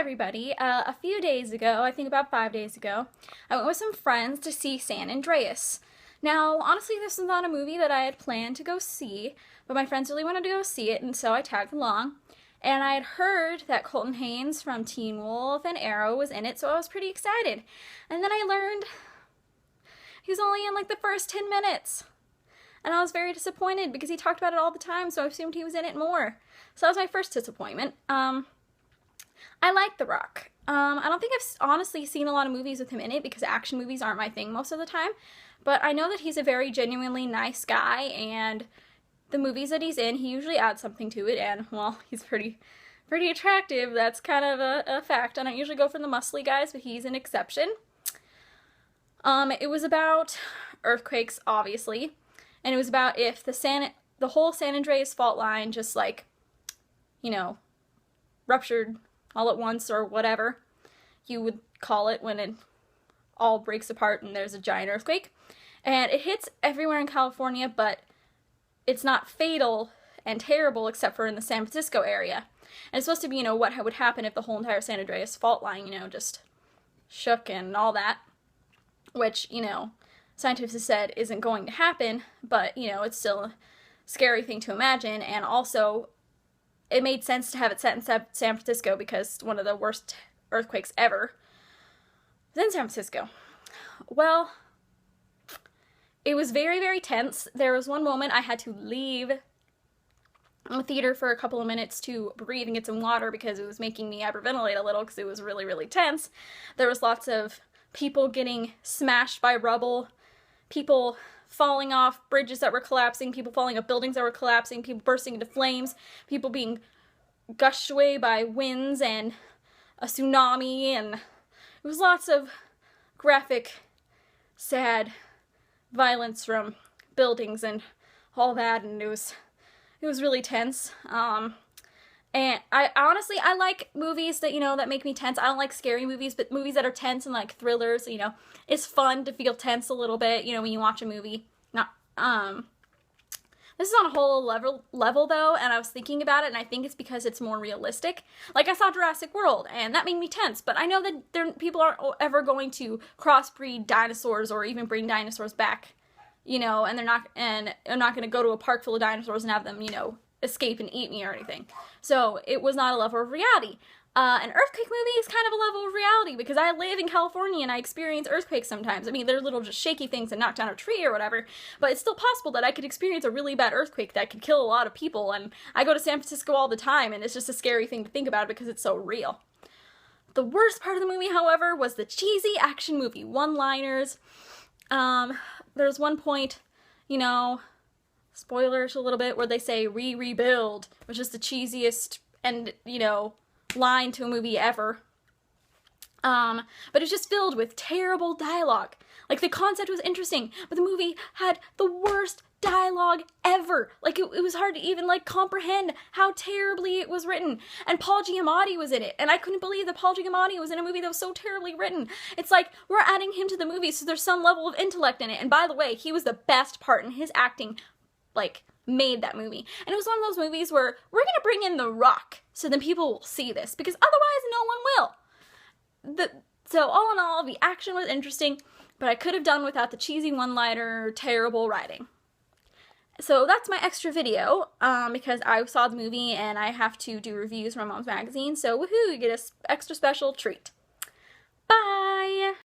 everybody. A few days ago, I think about 5 days ago, I went with some friends to see San Andreas. Now, honestly, this is not a movie that I had planned to go see, but my friends really wanted to go see it, and so I tagged along. And I had heard that Colton Haynes from Teen Wolf and Arrow was in it, so I was pretty excited. And then I learned he was only in like the first 10 minutes. And I was very disappointed because he talked about it all the time, so I assumed he was in it more. So that was my first disappointment. I like The Rock. I don't think I've honestly seen a lot of movies with him in it because action movies aren't my thing most of the time. But I know that he's a very genuinely nice guy, and the movies that he's in, he usually adds something to it, and, well, he's pretty attractive. That's kind of a fact. I don't usually go for the muscly guys, but he's an exception. It was about earthquakes, obviously, and it was about if the whole San Andreas fault line just, like, ruptured all at once or whatever you would call it when it all breaks apart and there's a giant earthquake. And it hits everywhere in California, but it's not fatal and terrible except for in the San Francisco area. And it's supposed to be, what would happen if the whole entire San Andreas fault line, just shook and all that. Which, scientists have said isn't going to happen, but, it's still a scary thing to imagine. And also, it made sense to have it set in San Francisco because one of the worst earthquakes ever was in San Francisco. Well, it was very, very tense. There was one moment I had to leave the theater for a couple of minutes to breathe and get some water because it was making me hyperventilate a little because it was really, really tense. There was lots of people getting smashed by rubble, people falling off bridges that were collapsing, people falling off buildings that were collapsing, people bursting into flames, people being gushed away by winds and a tsunami, and it was lots of graphic, sad violence from buildings and all that, and it was really tense. And I like movies that, that make me tense. I don't like scary movies, but movies that are tense and like thrillers, it's fun to feel tense a little bit, when you watch a movie. This is on a whole level though, and I was thinking about it, and I think it's because it's more realistic. Like, I saw Jurassic World, and that made me tense, but I know that people aren't ever going to crossbreed dinosaurs or even bring dinosaurs back, and they're not going to go to a park full of dinosaurs and have them, escape and eat me or anything. So it was not a level of reality. An earthquake movie is kind of a level of reality because I live in California and I experience earthquakes sometimes. I mean, they're little just shaky things that knock down a tree or whatever, but it's still possible that I could experience a really bad earthquake that could kill a lot of people, and I go to San Francisco all the time, and it's just a scary thing to think about because it's so real. The worst part of the movie, however, was the cheesy action movie one-liners. There's one point, spoilers a little bit, where they say, "We rebuild," which is the cheesiest and, line to a movie ever. But it's just filled with terrible dialogue. Like, the concept was interesting, but the movie had the worst dialogue ever. Like, it was hard to even, comprehend how terribly it was written. And Paul Giamatti was in it, and I couldn't believe that Paul Giamatti was in a movie that was so terribly written. It's like, we're adding him to the movie, so there's some level of intellect in it. And by the way, he was the best part, and his acting, made that movie. And it was one of those movies where we're gonna bring in The Rock so then people will see this, because otherwise no one will. So all in all, the action was interesting, but I could have done without the cheesy one-liner, terrible writing. So that's my extra video, because I saw the movie and I have to do reviews for my mom's magazine, so woohoo, you get an extra special treat.